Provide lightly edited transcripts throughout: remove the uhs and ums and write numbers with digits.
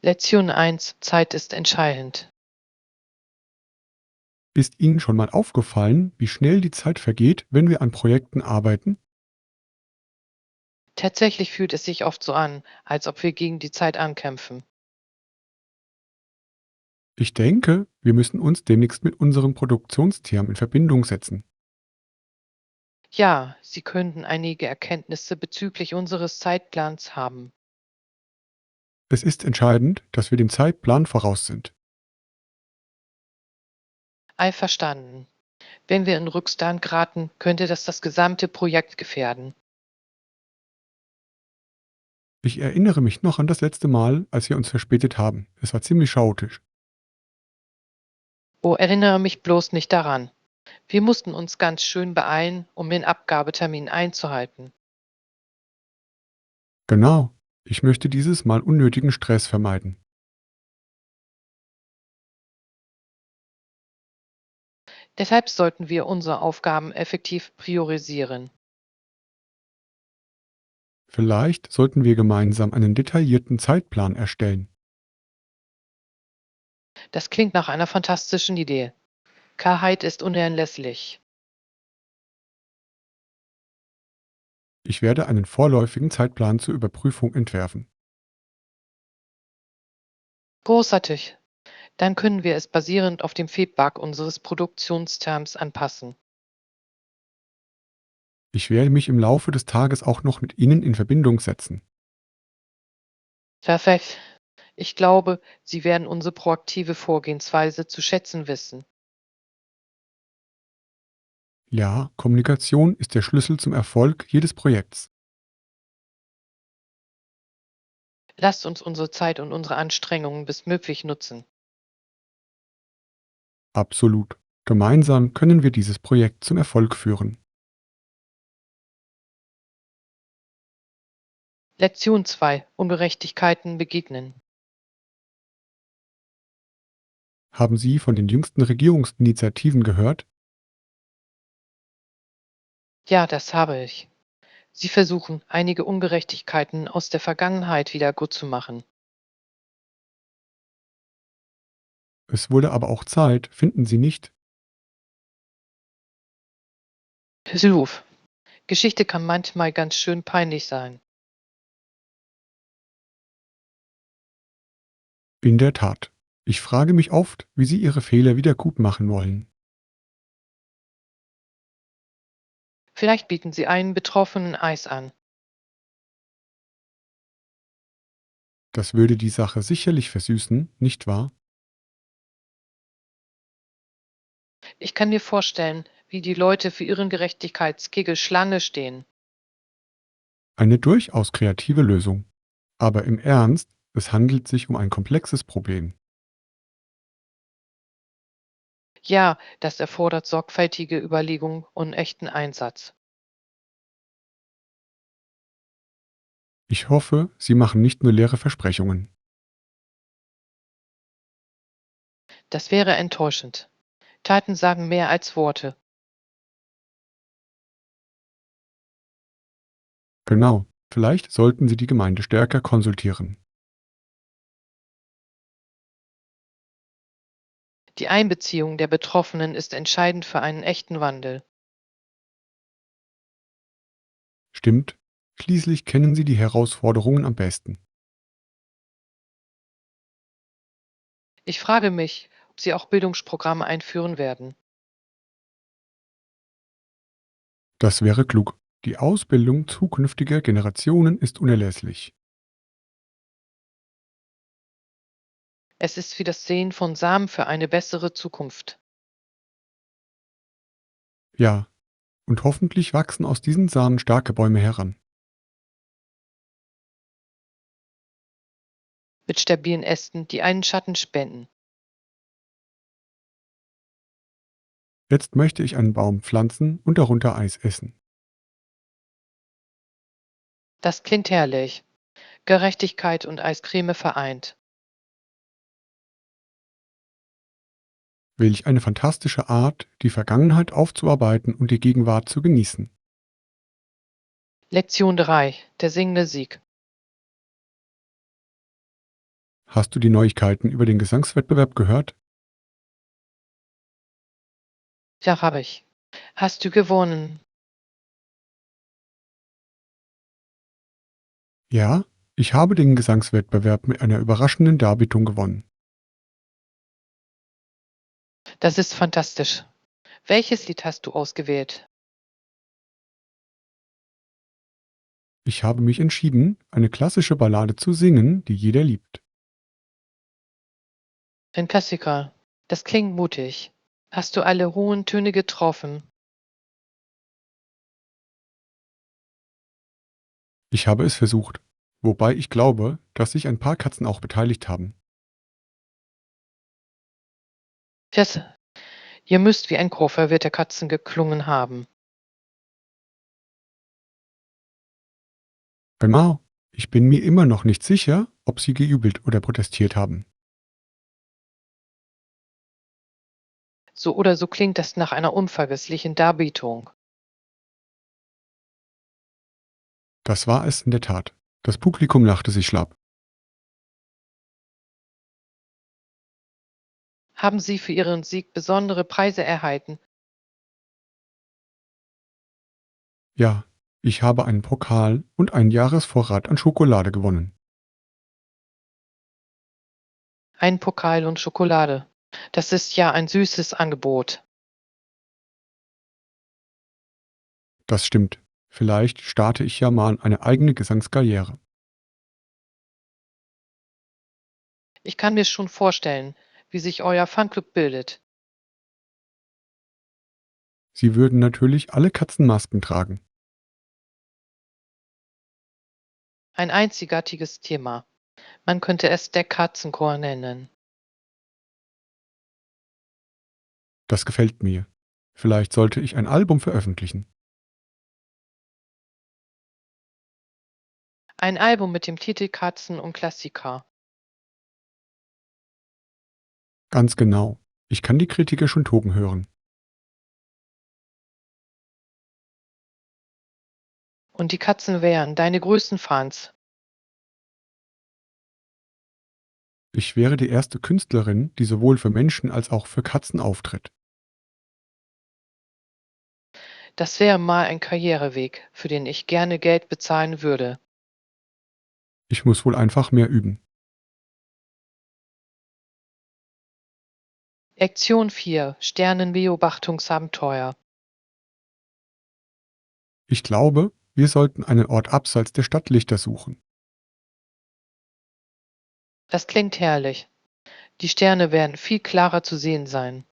Lektion 1: Zeit ist entscheidend. Ist Ihnen schon mal aufgefallen, wie schnell die Zeit vergeht, wenn wir an Projekten arbeiten? Tatsächlich fühlt es sich oft so an, als ob wir gegen die Zeit ankämpfen. Ich denke, wir müssen uns demnächst mit unserem Produktionsteam in Verbindung setzen. Ja, Sie könnten einige Erkenntnisse bezüglich unseres Zeitplans haben. Es ist entscheidend, dass wir dem Zeitplan voraus sind. Einverstanden. Wenn wir in Rückstand geraten, könnte das gesamte Projekt gefährden. Ich erinnere mich noch an das letzte Mal, als wir uns verspätet haben. Es war ziemlich chaotisch. Oh, erinnere mich bloß nicht daran. Wir mussten uns ganz schön beeilen, um den Abgabetermin einzuhalten. Genau. Ich möchte dieses Mal unnötigen Stress vermeiden. Deshalb sollten wir unsere Aufgaben effektiv priorisieren. Vielleicht sollten wir gemeinsam einen detaillierten Zeitplan erstellen. Das klingt nach einer fantastischen Idee. Klarheit ist unerlässlich. Ich werde einen vorläufigen Zeitplan zur Überprüfung entwerfen. Großartig. Dann können wir es basierend auf dem Feedback unseres Produktionsteams anpassen. Ich werde mich im Laufe des Tages auch noch mit Ihnen in Verbindung setzen. Perfekt. Ich glaube, Sie werden unsere proaktive Vorgehensweise zu schätzen wissen. Ja, Kommunikation ist der Schlüssel zum Erfolg jedes Projekts. Lasst uns unsere Zeit und unsere Anstrengungen bestmöglich nutzen. Absolut. Gemeinsam können wir dieses Projekt zum Erfolg führen. Lektion 2: Ungerechtigkeiten begegnen. Haben Sie von den jüngsten Regierungsinitiativen gehört? Ja, das habe ich. Sie versuchen, einige Ungerechtigkeiten aus der Vergangenheit wieder gutzumachen. Es wurde aber auch Zeit, finden Sie nicht? Hilf. Geschichte kann manchmal ganz schön peinlich sein. In der Tat. Ich frage mich oft, wie Sie Ihre Fehler wieder gut machen wollen. Vielleicht bieten Sie einen Betroffenen Eis an. Das würde die Sache sicherlich versüßen, nicht wahr? Ich kann mir vorstellen, wie die Leute für ihren Gerechtigkeitskegel Schlange stehen. Eine durchaus kreative Lösung. Aber im Ernst, es handelt sich um ein komplexes Problem. Ja, das erfordert sorgfältige Überlegung und echten Einsatz. Ich hoffe, Sie machen nicht nur leere Versprechungen. Das wäre enttäuschend. Taten sagen mehr als Worte. Genau. Vielleicht sollten Sie die Gemeinde stärker konsultieren. Die Einbeziehung der Betroffenen ist entscheidend für einen echten Wandel. Stimmt. Schließlich kennen Sie die Herausforderungen am besten. Ich frage mich, ob Sie auch Bildungsprogramme einführen werden. Das wäre klug. Die Ausbildung zukünftiger Generationen ist unerlässlich. Es ist wie das Säen von Samen für eine bessere Zukunft. Ja, und hoffentlich wachsen aus diesen Samen starke Bäume heran. Mit stabilen Ästen, die einen Schatten spenden. Jetzt möchte ich einen Baum pflanzen und darunter Eis essen. Das klingt herrlich. Gerechtigkeit und Eiscreme vereint. Welch eine fantastische Art, die Vergangenheit aufzuarbeiten und die Gegenwart zu genießen. Lektion 3: Der singende Sieg. Hast du die Neuigkeiten über den Gesangswettbewerb gehört? Ja, habe ich. Hast du gewonnen? Ja, ich habe den Gesangswettbewerb mit einer überraschenden Darbietung gewonnen. Das ist fantastisch. Welches Lied hast du ausgewählt? Ich habe mich entschieden, eine klassische Ballade zu singen, die jeder liebt. Ein Klassiker. Das klingt mutig. Hast du alle hohen Töne getroffen? Ich habe es versucht, wobei ich glaube, dass sich ein paar Katzen auch beteiligt haben. Das, ihr müsst wie ein Chor verwirrter Katzen geklungen haben. Genau, ich bin mir immer noch nicht sicher, ob sie gejubelt oder protestiert haben. So oder so klingt das nach einer unvergesslichen Darbietung. Das war es in der Tat. Das Publikum lachte sich schlapp. Haben Sie für Ihren Sieg besondere Preise erhalten? Ja, ich habe einen Pokal und einen Jahresvorrat an Schokolade gewonnen. Ein Pokal und Schokolade. Das ist ja ein süßes Angebot. Das stimmt. Vielleicht starte ich ja mal eine eigene Gesangskarriere. Ich kann mir schon vorstellen, wie sich euer Fanclub bildet. Sie würden natürlich alle Katzenmasken tragen. Ein einzigartiges Thema. Man könnte es der Katzenchor nennen. Das gefällt mir. Vielleicht sollte ich ein Album veröffentlichen. Ein Album mit dem Titel Katzen und Klassiker. Ganz genau. Ich kann die Kritiker schon toben hören. Und die Katzen wären deine größten Fans. Ich wäre die erste Künstlerin, die sowohl für Menschen als auch für Katzen auftritt. Das wäre mal ein Karriereweg, für den ich gerne Geld bezahlen würde. Ich muss wohl einfach mehr üben. Lektion 4. Sternenbeobachtungsabenteuer. Ich glaube, wir sollten einen Ort abseits der Stadtlichter suchen. Das klingt herrlich. Die Sterne werden viel klarer zu sehen sein.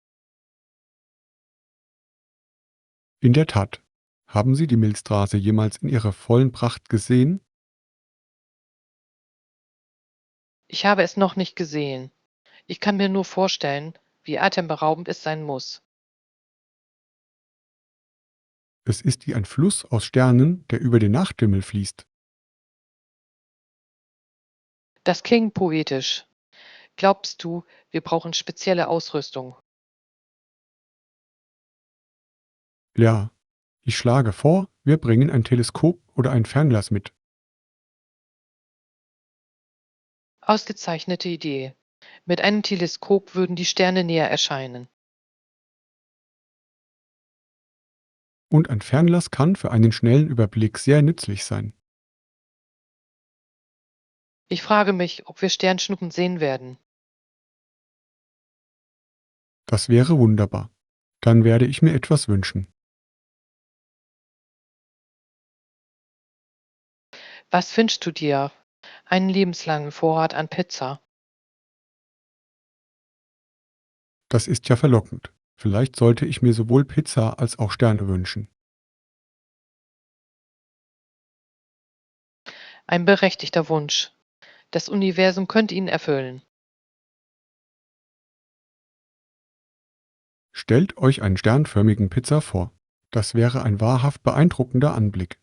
In der Tat. Haben Sie die Milchstraße jemals in ihrer vollen Pracht gesehen? Ich habe es noch nicht gesehen. Ich kann mir nur vorstellen, wie atemberaubend es sein muss. Es ist wie ein Fluss aus Sternen, der über den Nachthimmel fließt. Das klingt poetisch. Glaubst du, wir brauchen spezielle Ausrüstung? Ja, ich schlage vor, wir bringen ein Teleskop oder ein Fernglas mit. Ausgezeichnete Idee. Mit einem Teleskop würden die Sterne näher erscheinen. Und ein Fernglas kann für einen schnellen Überblick sehr nützlich sein. Ich frage mich, ob wir Sternschnuppen sehen werden. Das wäre wunderbar. Dann werde ich mir etwas wünschen. Was wünschst du dir? Einen lebenslangen Vorrat an Pizza. Das ist ja verlockend. Vielleicht sollte ich mir sowohl Pizza als auch Sterne wünschen. Ein berechtigter Wunsch. Das Universum könnte ihn erfüllen. Stellt euch einen sternförmigen Pizza vor. Das wäre ein wahrhaft beeindruckender Anblick.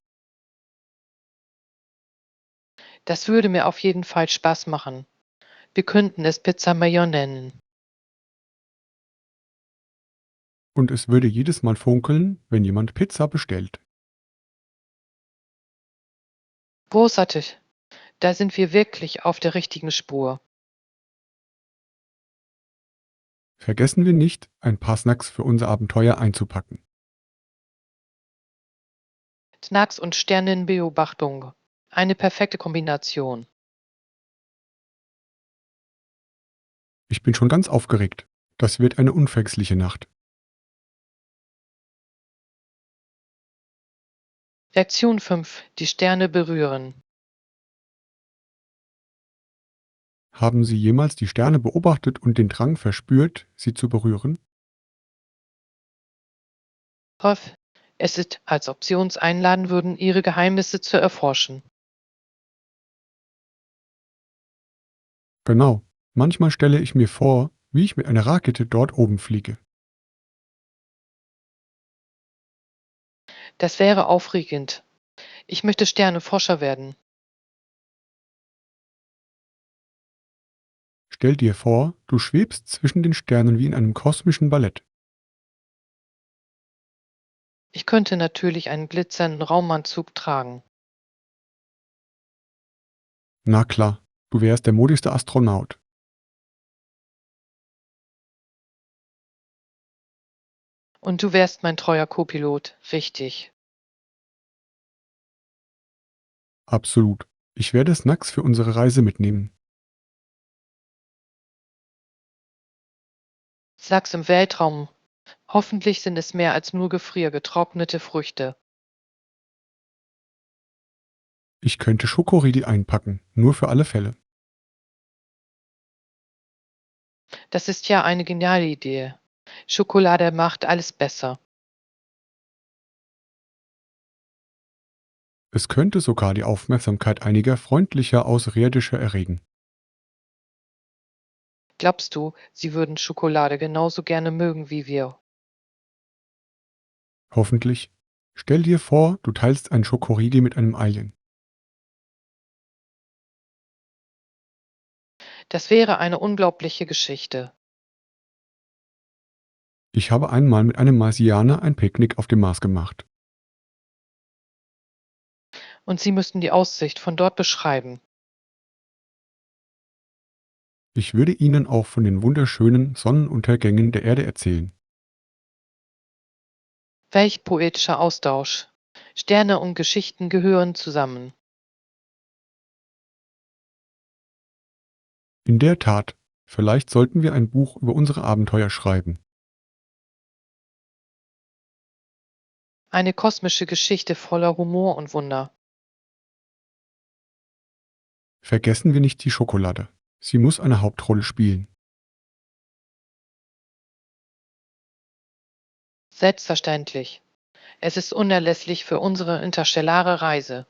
Das würde mir auf jeden Fall Spaß machen. Wir könnten es Pizza Mayon nennen. Und es würde jedes Mal funkeln, wenn jemand Pizza bestellt. Großartig. Da sind wir wirklich auf der richtigen Spur. Vergessen wir nicht, ein paar Snacks für unser Abenteuer einzupacken. Snacks und Sternenbeobachtung. Eine perfekte Kombination. Ich bin schon ganz aufgeregt. Das wird eine unvergessliche Nacht. Lektion 5: Die Sterne berühren. Haben Sie jemals die Sterne beobachtet und den Drang verspürt, sie zu berühren? Hoff, es ist, als ob sie uns einladen würden, ihre Geheimnisse zu erforschen. Genau. Manchmal stelle ich mir vor, wie ich mit einer Rakete dort oben fliege. Das wäre aufregend. Ich möchte Sterneforscher werden. Stell dir vor, du schwebst zwischen den Sternen wie in einem kosmischen Ballett. Ich könnte natürlich einen glitzernden Raumanzug tragen. Na klar, du wärst der modigste Astronaut. Und du wärst mein treuer Co-Pilot. Richtig. Absolut. Ich werde Snacks für unsere Reise mitnehmen. Sag's im Weltraum. Hoffentlich sind es mehr als nur gefriergetrocknete Früchte. Ich könnte Schokoriegel einpacken, nur für alle Fälle. Das ist ja eine geniale Idee. Schokolade macht alles besser. Es könnte sogar die Aufmerksamkeit einiger freundlicher Außerirdischer erregen. Glaubst du, sie würden Schokolade genauso gerne mögen wie wir? Hoffentlich. Stell dir vor, du teilst einen Schokoriegel mit einem Alien. Das wäre eine unglaubliche Geschichte. Ich habe einmal mit einem Marsianer ein Picknick auf dem Mars gemacht. Und sie müssten die Aussicht von dort beschreiben. Ich würde ihnen auch von den wunderschönen Sonnenuntergängen der Erde erzählen. Welch poetischer Austausch. Sterne und Geschichten gehören zusammen. In der Tat, vielleicht sollten wir ein Buch über unsere Abenteuer schreiben. Eine kosmische Geschichte voller Humor und Wunder. Vergessen wir nicht die Schokolade. Sie muss eine Hauptrolle spielen. Selbstverständlich. Es ist unerlässlich für unsere interstellare Reise.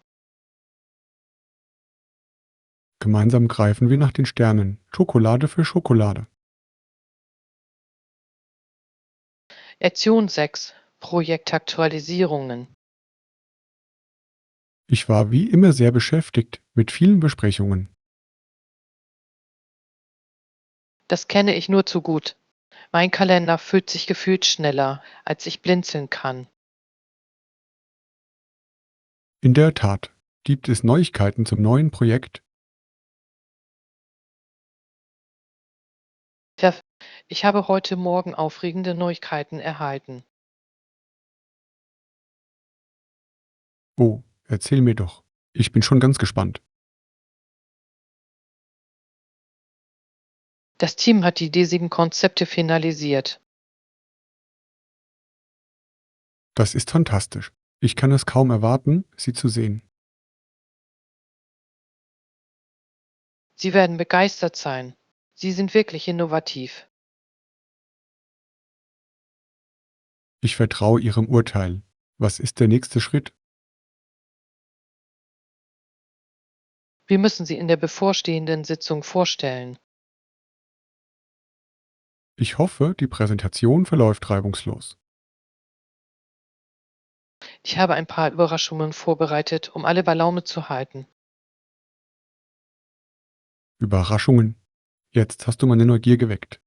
Gemeinsam greifen wir nach den Sternen, Schokolade für Schokolade. Lektion 6: Projektaktualisierungen. Ich war wie immer sehr beschäftigt mit vielen Besprechungen. Das kenne ich nur zu gut. Mein Kalender füllt sich gefühlt schneller, als ich blinzeln kann. In der Tat, gibt es Neuigkeiten zum neuen Projekt? Verf Ich habe heute Morgen aufregende Neuigkeiten erhalten. Oh, erzähl mir doch. Ich bin schon ganz gespannt. Das Team hat die D7 Konzepte finalisiert. Das ist fantastisch. Ich kann es kaum erwarten, sie zu sehen. Sie werden begeistert sein. Sie sind wirklich innovativ. Ich vertraue Ihrem Urteil. Was ist der nächste Schritt? Wir müssen sie in der bevorstehenden Sitzung vorstellen. Ich hoffe, die Präsentation verläuft reibungslos. Ich habe ein paar Überraschungen vorbereitet, um alle bei Laune zu halten. Überraschungen. Jetzt hast du meine Neugier geweckt.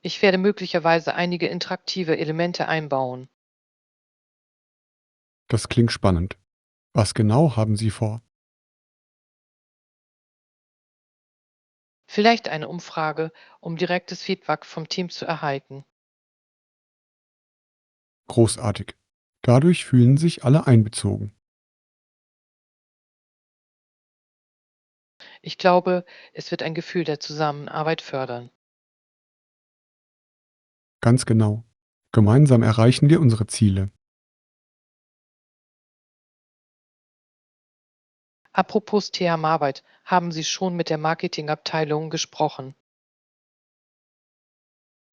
Ich werde möglicherweise einige interaktive Elemente einbauen. Das klingt spannend. Was genau haben Sie vor? Vielleicht eine Umfrage, um direktes Feedback vom Team zu erhalten. Großartig. Dadurch fühlen sich alle einbezogen. Ich glaube, es wird ein Gefühl der Zusammenarbeit fördern. Ganz genau. Gemeinsam erreichen wir unsere Ziele. Apropos TM-Arbeit, haben Sie schon mit der Marketingabteilung gesprochen?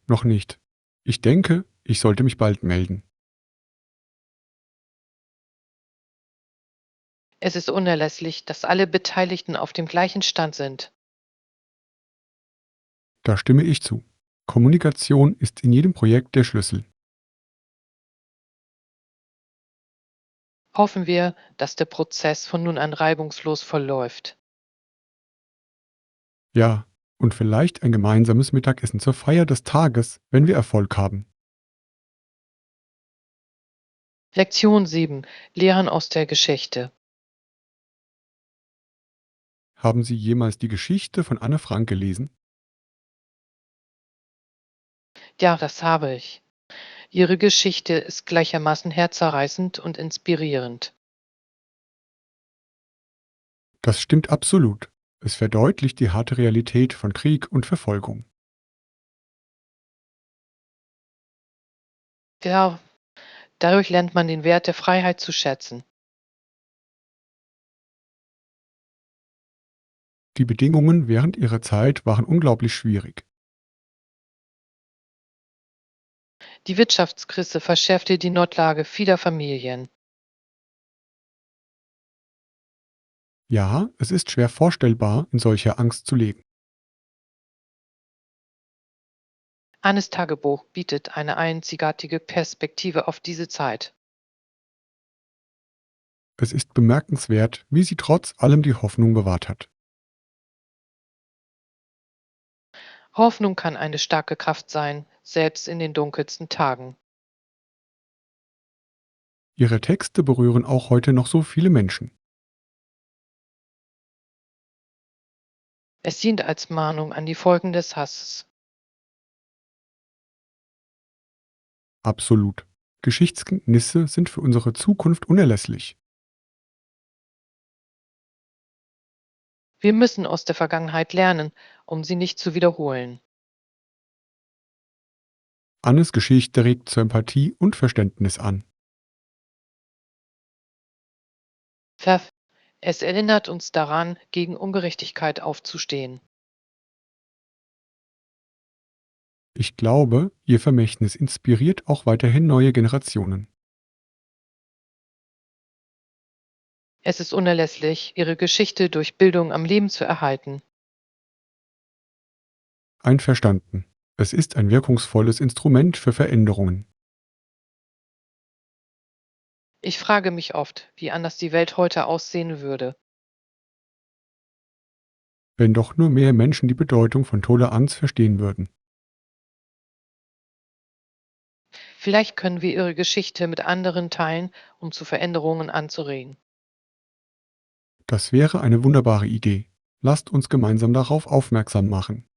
Noch nicht. Ich denke, ich sollte mich bald melden. Es ist unerlässlich, dass alle Beteiligten auf dem gleichen Stand sind. Da stimme ich zu. Kommunikation ist in jedem Projekt der Schlüssel. Hoffen wir, dass der Prozess von nun an reibungslos verläuft. Ja, und vielleicht ein gemeinsames Mittagessen zur Feier des Tages, wenn wir Erfolg haben. Lektion 7: Lehren aus der Geschichte. Haben Sie jemals die Geschichte von Anne Frank gelesen? Ja, das habe ich. Ihre Geschichte ist gleichermaßen herzerreißend und inspirierend. Das stimmt absolut. Es verdeutlicht die harte Realität von Krieg und Verfolgung. Ja, dadurch lernt man den Wert der Freiheit zu schätzen. Die Bedingungen während ihrer Zeit waren unglaublich schwierig. Die Wirtschaftskrise verschärfte die Notlage vieler Familien. Ja, es ist schwer vorstellbar, in solcher Angst zu leben. Annes Tagebuch bietet eine einzigartige Perspektive auf diese Zeit. Es ist bemerkenswert, wie sie trotz allem die Hoffnung bewahrt hat. Hoffnung kann eine starke Kraft sein, selbst in den dunkelsten Tagen. Ihre Texte berühren auch heute noch so viele Menschen. Es dient als Mahnung an die Folgen des Hasses. Absolut. Geschichtskenntnisse sind für unsere Zukunft unerlässlich. Wir müssen aus der Vergangenheit lernen, um sie nicht zu wiederholen. Annes Geschichte regt zur Empathie und Verständnis an. Pfeff, es erinnert uns daran, gegen Ungerechtigkeit aufzustehen. Ich glaube, ihr Vermächtnis inspiriert auch weiterhin neue Generationen. Es ist unerlässlich, ihre Geschichte durch Bildung am Leben zu erhalten. Einverstanden. Es ist ein wirkungsvolles Instrument für Veränderungen. Ich frage mich oft, wie anders die Welt heute aussehen würde. Wenn doch nur mehr Menschen die Bedeutung von Toleranz verstehen würden. Vielleicht können wir ihre Geschichte mit anderen teilen, um zu Veränderungen anzuregen. Das wäre eine wunderbare Idee. Lasst uns gemeinsam darauf aufmerksam machen.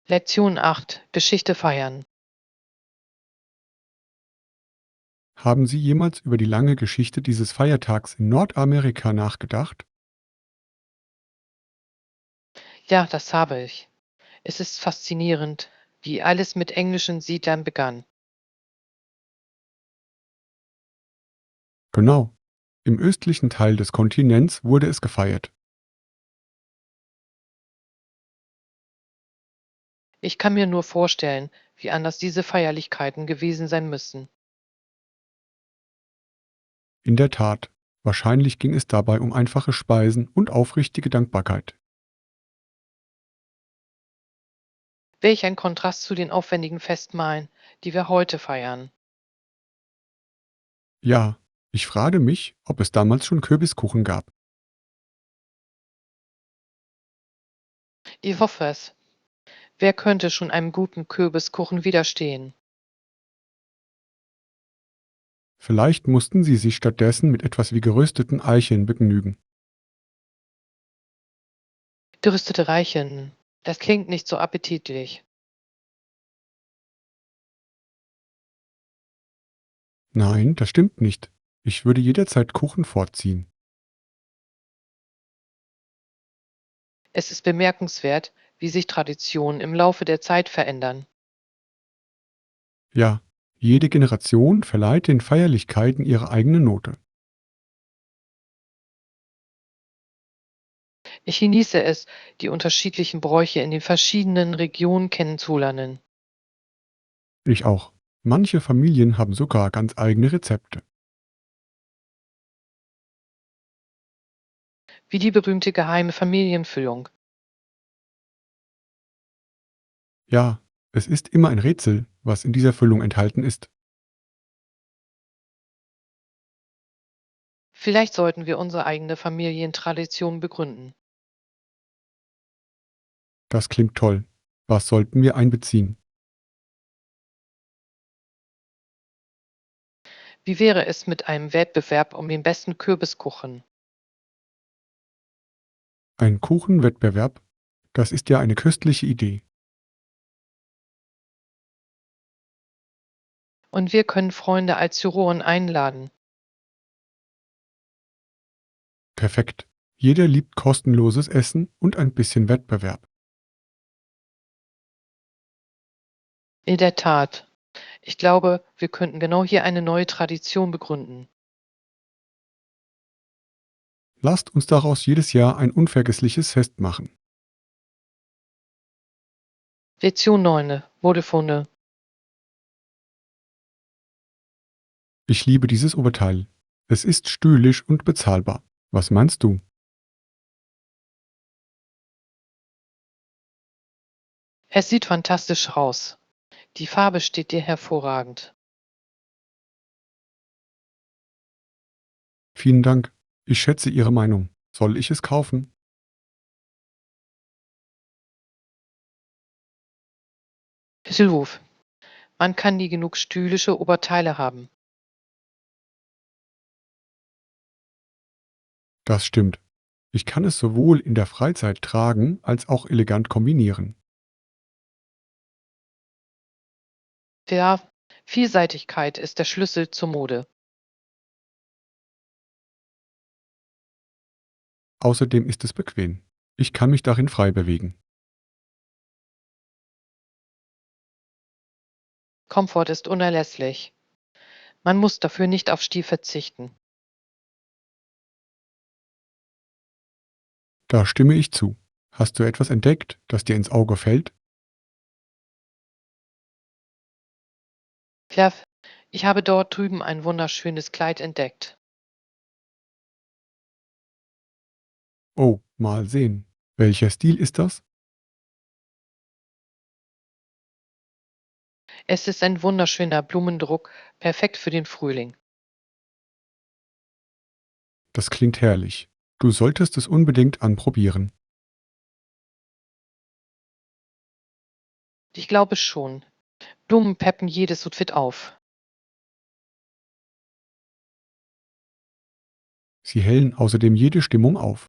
Lektion 8: Geschichte feiern. Haben Sie jemals über die lange Geschichte dieses Feiertags in Nordamerika nachgedacht? Ja, das habe ich. Es ist faszinierend, wie alles mit englischen Siedlern begann. Genau. Im östlichen Teil des Kontinents wurde es gefeiert. Ich kann mir nur vorstellen, wie anders diese Feierlichkeiten gewesen sein müssen. In der Tat. Wahrscheinlich ging es dabei um einfache Speisen und aufrichtige Dankbarkeit. Welch ein Kontrast zu den aufwendigen Festmahlen, die wir heute feiern. Ja, ich frage mich, ob es damals schon Kürbiskuchen gab. Ich hoffe es. Wer könnte schon einem guten Kürbiskuchen widerstehen? Vielleicht mussten sie sich stattdessen mit etwas wie gerösteten Eicheln begnügen. Gerüstete Reischen. Das klingt nicht so appetitlich. Nein, das stimmt nicht. Ich würde jederzeit Kuchen vorziehen. Es ist bemerkenswert, wie sich Traditionen im Laufe der Zeit verändern. Ja, jede Generation verleiht den Feierlichkeiten ihre eigene Note. Ich genieße es, die unterschiedlichen Bräuche in den verschiedenen Regionen kennenzulernen. Ich auch. Manche Familien haben sogar ganz eigene Rezepte. Wie die berühmte geheime Familienfüllung. Ja, es ist immer ein Rätsel, was in dieser Füllung enthalten ist. Vielleicht sollten wir unsere eigene Familientradition begründen. Das klingt toll. Was sollten wir einbeziehen? Wie wäre es mit einem Wettbewerb um den besten Kürbiskuchen? Ein Kuchenwettbewerb? Das ist ja eine köstliche Idee. Und wir können Freunde als Juroren einladen. Perfekt. Jeder liebt kostenloses Essen und ein bisschen Wettbewerb. In der Tat. Ich glaube, wir könnten genau hier eine neue Tradition begründen. Lasst uns daraus jedes Jahr ein unvergessliches Fest machen. Lektion 9. Wohlgefunde. Ich liebe dieses Oberteil. Es ist stylisch und bezahlbar. Was meinst du? Es sieht fantastisch aus. Die Farbe steht dir hervorragend. Vielen Dank. Ich schätze Ihre Meinung. Soll ich es kaufen? Hilf. Man kann nie genug stylische Oberteile haben. Das stimmt. Ich kann es sowohl in der Freizeit tragen als auch elegant kombinieren. Ja, Vielseitigkeit ist der Schlüssel zur Mode. Außerdem ist es bequem. Ich kann mich darin frei bewegen. Komfort ist unerlässlich. Man muss dafür nicht auf Stil verzichten. Da stimme ich zu. Hast du etwas entdeckt, das dir ins Auge fällt? Ja, ich habe dort drüben ein wunderschönes Kleid entdeckt. Oh, mal sehen. Welcher Stil ist das? Es ist ein wunderschöner Blumendruck, perfekt für den Frühling. Das klingt herrlich. Du solltest es unbedingt anprobieren. Ich glaube schon. Blumen peppen jedes Outfit auf. Sie hellen außerdem jede Stimmung auf.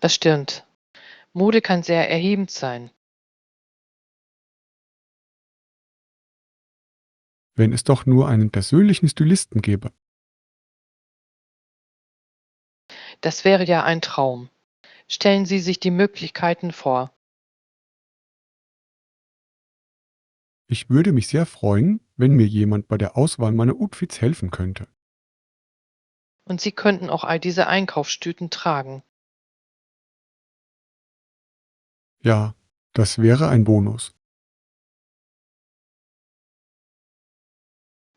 Das stimmt. Mode kann sehr erhebend sein. Wenn es doch nur einen persönlichen Stylisten gäbe. Das wäre ja ein Traum. Stellen Sie sich die Möglichkeiten vor. Ich würde mich sehr freuen, wenn mir jemand bei der Auswahl meiner Outfits helfen könnte. Und Sie könnten auch all diese Einkaufstüten tragen. Ja, das wäre ein Bonus.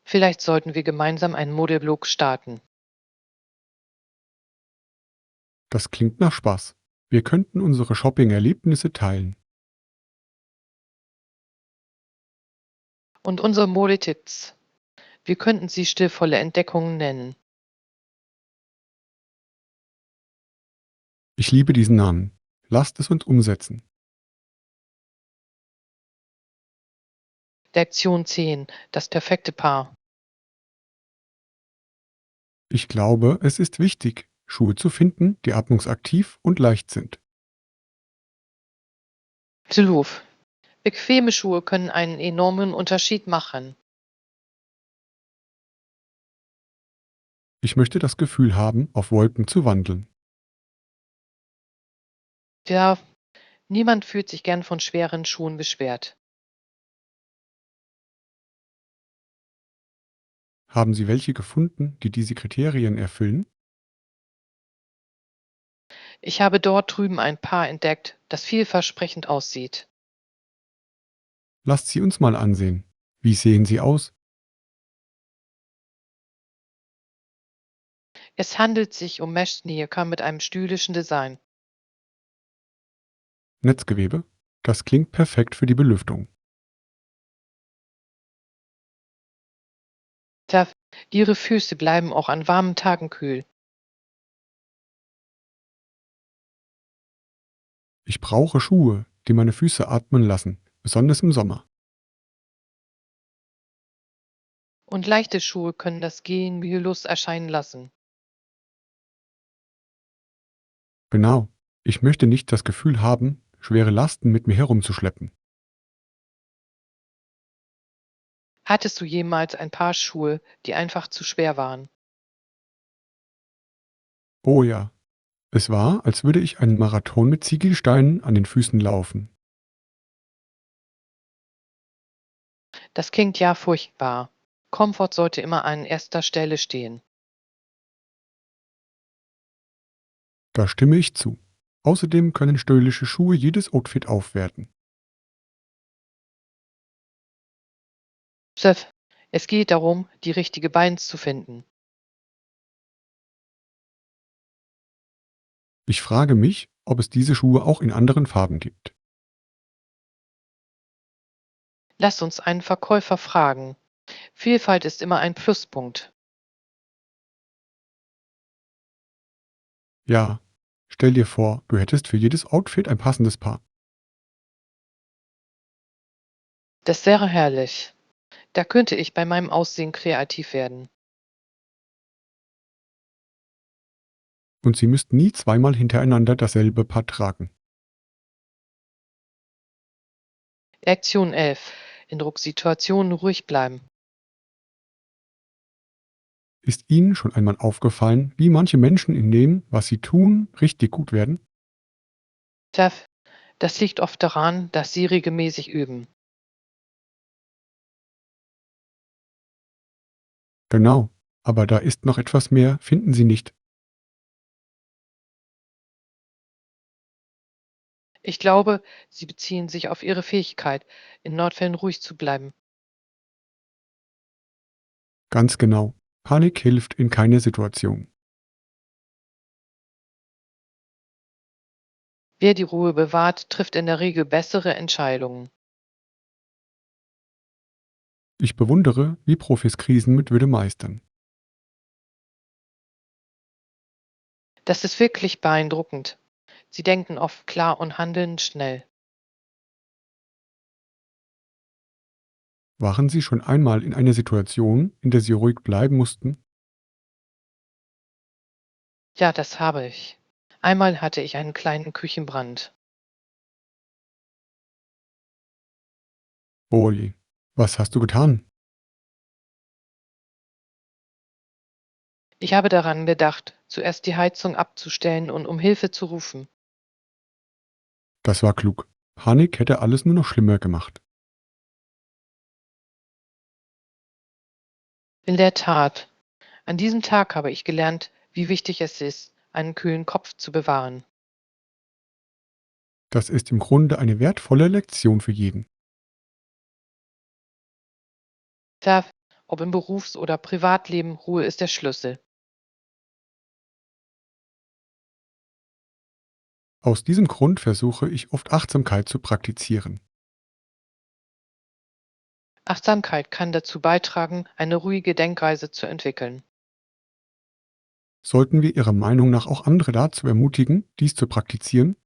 Vielleicht sollten wir gemeinsam einen Modeblog starten. Das klingt nach Spaß. Wir könnten unsere Shopping-Erlebnisse teilen. Und unsere Modetipps. Wir könnten sie stilvolle Entdeckungen nennen. Ich liebe diesen Namen. Lasst es uns umsetzen. Lektion 10. Das perfekte Paar. Ich glaube, es ist wichtig, Schuhe zu finden, die atmungsaktiv und leicht sind. Absolut. Bequeme Schuhe können einen enormen Unterschied machen. Ich möchte das Gefühl haben, auf Wolken zu wandeln. Ja, niemand fühlt sich gern von schweren Schuhen beschwert. Haben Sie welche gefunden, die diese Kriterien erfüllen? Ich habe dort drüben ein Paar entdeckt, das vielversprechend aussieht. Lasst sie uns mal ansehen. Wie sehen sie aus? Es handelt sich um Mesh-Sneaker mit einem stylischen Design. Netzgewebe? Das klingt perfekt für die Belüftung. Tja, ihre Füße bleiben auch an warmen Tagen kühl. Ich brauche Schuhe, die meine Füße atmen lassen, besonders im Sommer. Und leichte Schuhe können das Gehen mühelos erscheinen lassen. Genau. Ich möchte nicht das Gefühl haben, schwere Lasten mit mir herumzuschleppen. Hattest du jemals ein Paar Schuhe, die einfach zu schwer waren? Oh ja. Es war, als würde ich einen Marathon mit Ziegelsteinen an den Füßen laufen. Das klingt ja furchtbar. Komfort sollte immer an erster Stelle stehen. Da stimme ich zu. Außerdem können stylische Schuhe jedes Outfit aufwerten. Seth, es geht darum, die richtige Balance zu finden. Ich frage mich, ob es diese Schuhe auch in anderen Farben gibt. Lass uns einen Verkäufer fragen. Vielfalt ist immer ein Pluspunkt. Ja, stell dir vor, du hättest für jedes Outfit ein passendes Paar. Das wäre herrlich. Da könnte ich bei meinem Aussehen kreativ werden. Und sie müsst nie zweimal hintereinander dasselbe Paar tragen. Lektion 11. In Drucksituationen ruhig bleiben. Ist Ihnen schon einmal aufgefallen, wie manche Menschen in dem, was sie tun, richtig gut werden? Tja, das liegt oft daran, dass sie regelmäßig üben. Genau. Aber da ist noch etwas mehr, finden Sie nicht? Ich glaube, sie beziehen sich auf ihre Fähigkeit, in Notfällen ruhig zu bleiben. Ganz genau. Panik hilft in keiner Situation. Wer die Ruhe bewahrt, trifft in der Regel bessere Entscheidungen. Ich bewundere, wie Profis Krisen mit Würde meistern. Das ist wirklich beeindruckend. Sie denken oft klar und handeln schnell. Waren Sie schon einmal in einer Situation, in der Sie ruhig bleiben mussten? Ja, das habe ich. Einmal hatte ich einen kleinen Küchenbrand. Oh je. Was hast du getan? Ich habe daran gedacht, zuerst die Heizung abzustellen und um Hilfe zu rufen. Das war klug. Panik hätte alles nur noch schlimmer gemacht. In der Tat, an diesem Tag habe ich gelernt, wie wichtig es ist, einen kühlen Kopf zu bewahren. Das ist im Grunde eine wertvolle Lektion für jeden. Tja, ob im Berufs- oder Privatleben, Ruhe ist der Schlüssel. Aus diesem Grund versuche ich oft Achtsamkeit zu praktizieren. Achtsamkeit kann dazu beitragen, eine ruhige Denkweise zu entwickeln. Sollten wir Ihrer Meinung nach auch andere dazu ermutigen, dies zu praktizieren?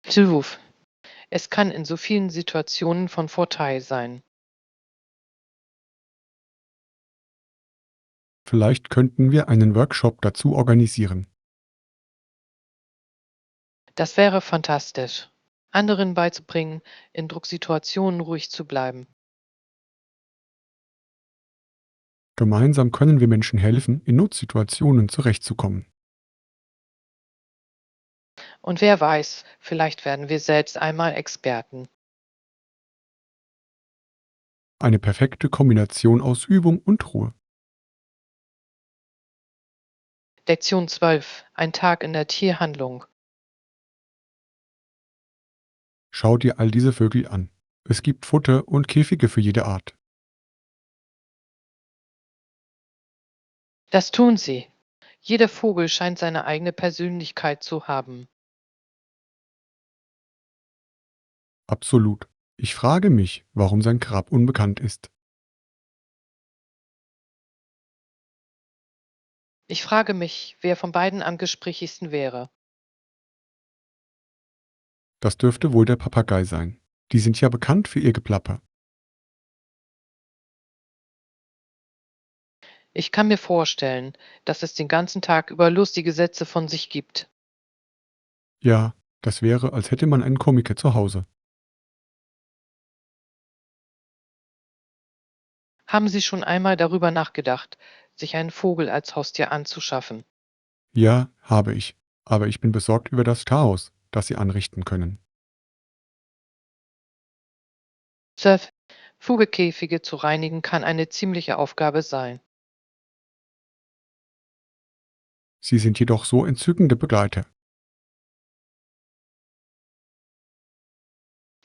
Tilwuf, es kann in so vielen Situationen von Vorteil sein. Vielleicht könnten wir einen Workshop dazu organisieren. Das wäre fantastisch. Anderen beizubringen, in Drucksituationen ruhig zu bleiben. Gemeinsam können wir Menschen helfen, in Notsituationen zurechtzukommen. Und wer weiß, vielleicht werden wir selbst einmal Experten. Eine perfekte Kombination aus Übung und Ruhe. Lektion 12. Ein Tag in der Tierhandlung. Schau dir all diese Vögel an. Es gibt Futter und Käfige für jede Art. Das tun sie. Jeder Vogel scheint seine eigene Persönlichkeit zu haben. Absolut. Ich frage mich, warum sein Grab unbekannt ist. Ich frage mich, wer von beiden am gesprächigsten wäre. Das dürfte wohl der Papagei sein. Die sind ja bekannt für ihr Geplapper. Ich kann mir vorstellen, dass es den ganzen Tag über lustige Sätze von sich gibt. Ja, das wäre, als hätte man einen Komiker zu Hause. Haben Sie schon einmal darüber nachgedacht, sich einen Vogel als Haustier anzuschaffen? Ja, habe ich. Aber ich bin besorgt über das Chaos, das sie anrichten können. Seth, Vogelkäfige zu reinigen kann eine ziemliche Aufgabe sein. Sie sind jedoch so entzückende Begleiter.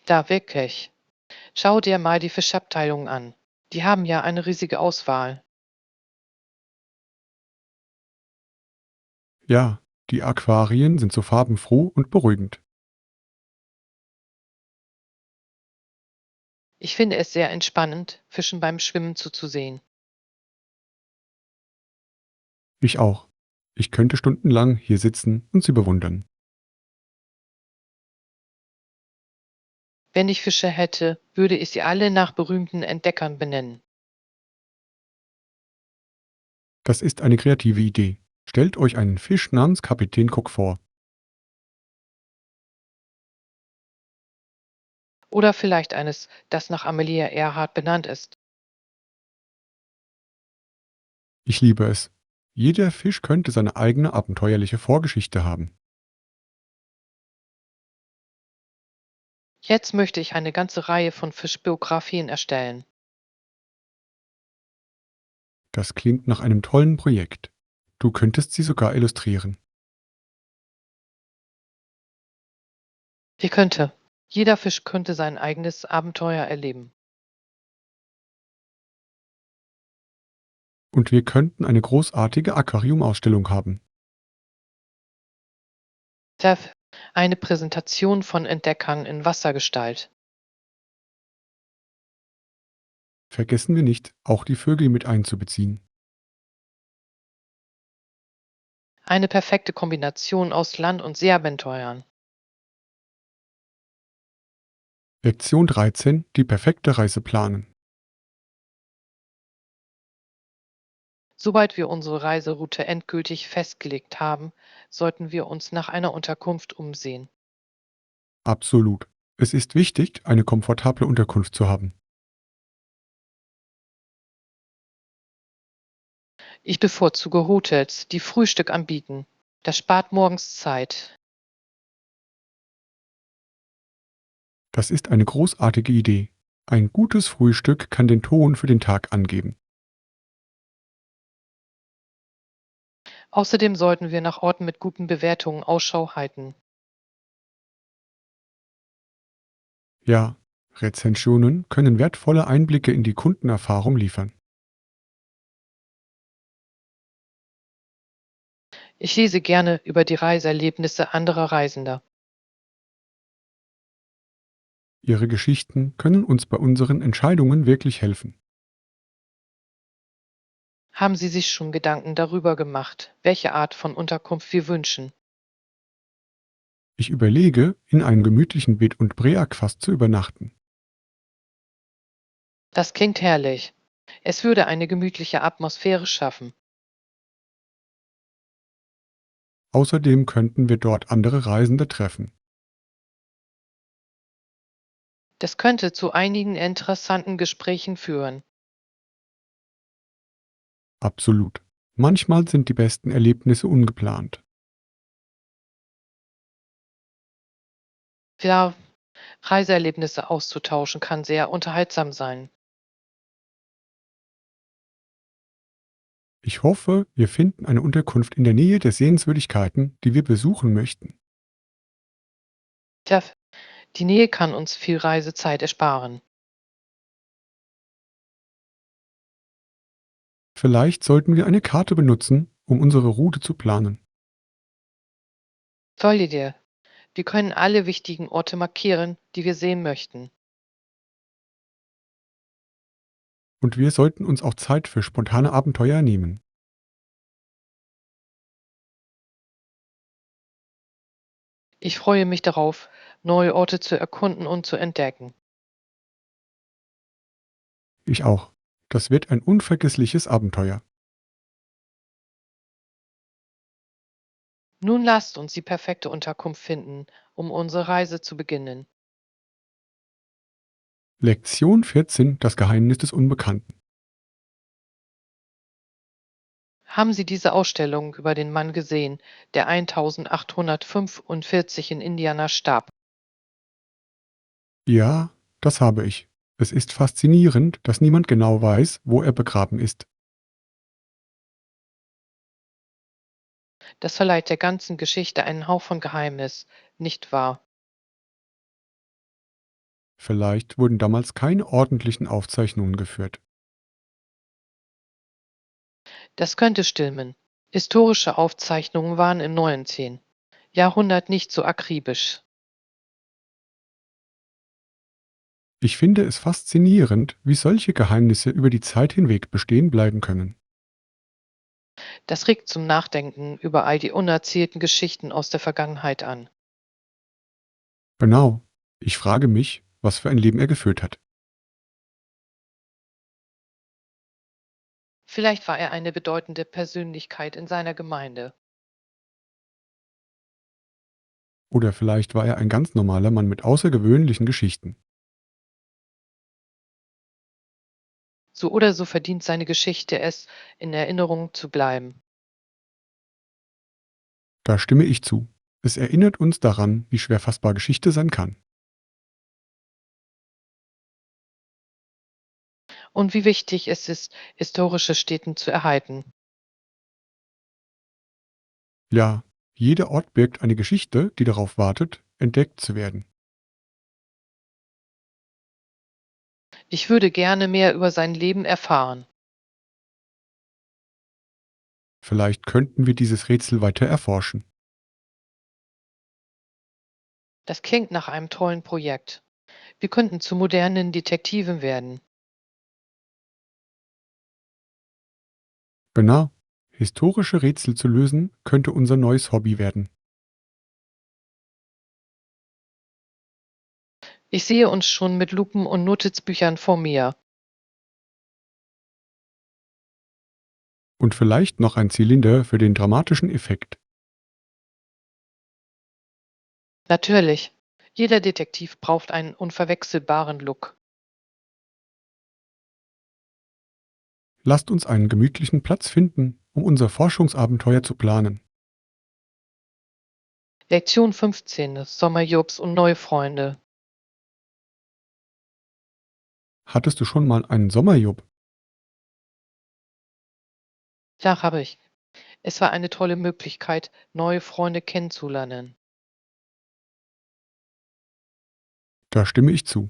Da wirklich. Schau dir mal die Fischabteilung an. Die haben ja eine riesige Auswahl. Ja, die Aquarien sind so farbenfroh und beruhigend. Ich finde es sehr entspannend, Fischen beim Schwimmen zuzusehen. Ich auch. Ich könnte stundenlang hier sitzen und sie bewundern. Wenn ich Fische hätte, würde ich sie alle nach berühmten Entdeckern benennen. Das ist eine kreative Idee. Stellt euch einen Fisch namens Kapitän Cook vor. Oder vielleicht eines, das nach Amelia Earhart benannt ist. Ich liebe es. Jeder Fisch könnte seine eigene abenteuerliche Vorgeschichte haben. Jetzt möchte ich eine ganze Reihe von Fischbiografien erstellen. Das klingt nach einem tollen Projekt. Du könntest sie sogar illustrieren. Wie könnte? Jeder Fisch könnte sein eigenes Abenteuer erleben. Und wir könnten eine großartige Aquariumausstellung haben. Seth, eine Präsentation von Entdeckern in Wassergestalt. Vergessen wir nicht, auch die Vögel mit einzubeziehen. Eine perfekte Kombination aus Land- und Seeabenteuern. Lektion 13: Die perfekte Reise planen. Sobald wir unsere Reiseroute endgültig festgelegt haben, sollten wir uns nach einer Unterkunft umsehen. Absolut. Es ist wichtig, eine komfortable Unterkunft zu haben. Ich bevorzuge Hotels, die Frühstück anbieten. Das spart morgens Zeit. Das ist eine großartige Idee. Ein gutes Frühstück kann den Ton für den Tag angeben. Außerdem sollten wir nach Orten mit guten Bewertungen Ausschau halten. Ja, Rezensionen können wertvolle Einblicke in die Kundenerfahrung liefern. Ich lese gerne über die Reiseerlebnisse anderer Reisender. Ihre Geschichten können uns bei unseren Entscheidungen wirklich helfen. Haben Sie sich schon Gedanken darüber gemacht, welche Art von Unterkunft wir wünschen? Ich überlege, in einem gemütlichen Bed- und Break zu übernachten. Das klingt herrlich. Es würde eine gemütliche Atmosphäre schaffen. Außerdem könnten wir dort andere Reisende treffen. Das könnte zu einigen interessanten Gesprächen führen. Absolut. Manchmal sind die besten Erlebnisse ungeplant. Ja, Reiseerlebnisse auszutauschen kann sehr unterhaltsam sein. Ich hoffe, wir finden eine Unterkunft in der Nähe der Sehenswürdigkeiten, die wir besuchen möchten. Tja, die Nähe kann uns viel Reisezeit ersparen. Vielleicht sollten wir eine Karte benutzen, um unsere Route zu planen. Tolle Idee. Wir können alle wichtigen Orte markieren, die wir sehen möchten. Und wir sollten uns auch Zeit für spontane Abenteuer nehmen. Ich freue mich darauf, neue Orte zu erkunden und zu entdecken. Ich auch. Das wird ein unvergessliches Abenteuer. Nun lasst uns die perfekte Unterkunft finden, um unsere Reise zu beginnen. Lektion 14: Das Geheimnis des Unbekannten. Haben Sie diese Ausstellung über den Mann gesehen, der 1845 in Indiana starb? Ja, das habe ich. Es ist faszinierend, dass niemand genau weiß, wo er begraben ist. Das verleiht der ganzen Geschichte einen Hauch von Geheimnis, nicht wahr? Vielleicht wurden damals keine ordentlichen Aufzeichnungen geführt. Das könnte stimmen. Historische Aufzeichnungen waren im 19. Jahrhundert nicht so akribisch. Ich finde es faszinierend, wie solche Geheimnisse über die Zeit hinweg bestehen bleiben können. Das regt zum Nachdenken über all die unerzählten Geschichten aus der Vergangenheit an. Genau. Ich frage mich, was für ein Leben er geführt hat. Vielleicht war er eine bedeutende Persönlichkeit in seiner Gemeinde. Oder vielleicht war er ein ganz normaler Mann mit außergewöhnlichen Geschichten. So oder so verdient seine Geschichte es, in Erinnerung zu bleiben. Da stimme ich zu. Es erinnert uns daran, wie schwer fassbar Geschichte sein kann. Und wie wichtig es ist, historische Stätten zu erhalten. Ja, jeder Ort birgt eine Geschichte, die darauf wartet, entdeckt zu werden. Ich würde gerne mehr über sein Leben erfahren. Vielleicht könnten wir dieses Rätsel weiter erforschen. Das klingt nach einem tollen Projekt. Wir könnten zu modernen Detektiven werden. Genau. Historische Rätsel zu lösen, könnte unser neues Hobby werden. Ich sehe uns schon mit Lupen und Notizbüchern vor mir. Und vielleicht noch ein Zylinder für den dramatischen Effekt. Natürlich. Jeder Detektiv braucht einen unverwechselbaren Look. Lasst uns einen gemütlichen Platz finden, um unser Forschungsabenteuer zu planen. Lektion 15. Sommerjobs und neue Freunde. Hattest du schon mal einen Sommerjob? Ja, habe ich. Es war eine tolle Möglichkeit, neue Freunde kennenzulernen. Da stimme ich zu.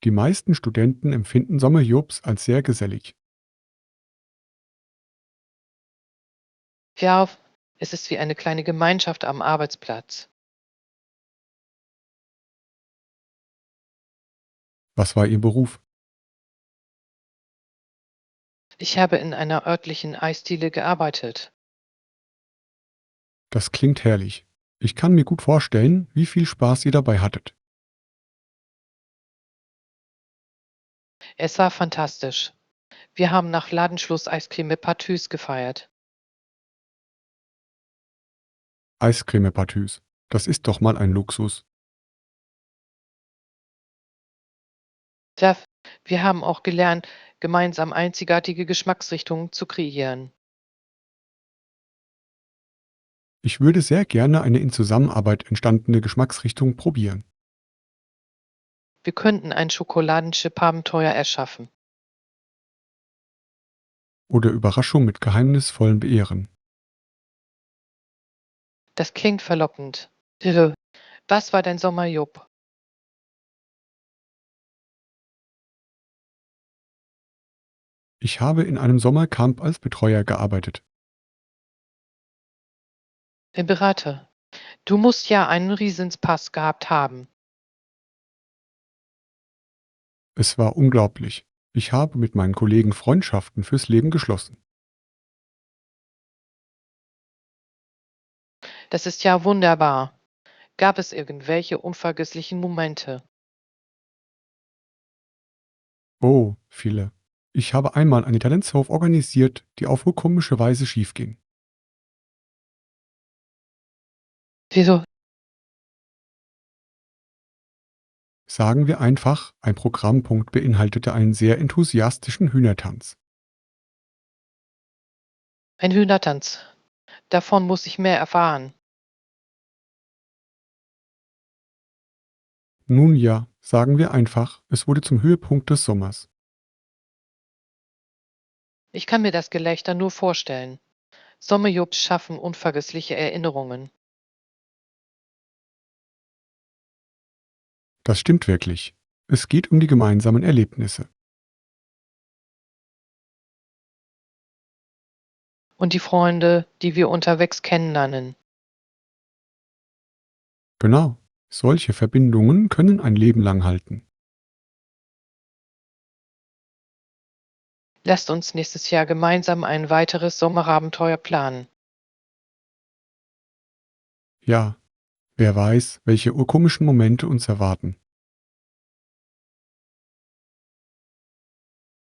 Die meisten Studenten empfinden Sommerjobs als sehr gesellig. Ja, es ist wie eine kleine Gemeinschaft am Arbeitsplatz. Was war ihr Beruf? Ich habe in einer örtlichen Eisdiele gearbeitet. Das klingt herrlich. Ich kann mir gut vorstellen, wie viel Spaß ihr dabei hattet. Es war fantastisch. Wir haben nach Ladenschluss Eiscreme mit Partüs gefeiert. Eiscremepartüs. Das ist doch mal ein Luxus. Ja, wir haben auch gelernt, gemeinsam einzigartige Geschmacksrichtungen zu kreieren. Ich würde sehr gerne eine in Zusammenarbeit entstandene Geschmacksrichtung probieren. Wir könnten ein Schokoladenchip-Abenteuer erschaffen. Oder Überraschung mit geheimnisvollen Beehren. Das klingt verlockend. Dillo, was war dein Sommerjob? Ich habe in einem Sommercamp als Betreuer gearbeitet. Berater. Du musst ja einen Riesenspaß gehabt haben. Es war unglaublich. Ich habe mit meinen Kollegen Freundschaften fürs Leben geschlossen. Das ist ja wunderbar. Gab es irgendwelche unvergesslichen Momente? Oh, viele. Ich habe einmal eine Talentshow organisiert, die auf komische Weise schiefging. Wieso? Sagen wir einfach, ein Programmpunkt beinhaltete einen sehr enthusiastischen Hühnertanz. Ein Hühnertanz. Davon muss ich mehr erfahren. Nun ja, sagen wir einfach, es wurde zum Höhepunkt des Sommers. Ich kann mir das Gelächter nur vorstellen. Sommerjobs schaffen unvergessliche Erinnerungen. Das stimmt wirklich. Es geht um die gemeinsamen Erlebnisse. Und die Freunde, die wir unterwegs kennenlernen. Genau. Solche Verbindungen können ein Leben lang halten. Lasst uns nächstes Jahr gemeinsam ein weiteres Sommerabenteuer planen. Ja, wer weiß, welche urkomischen Momente uns erwarten.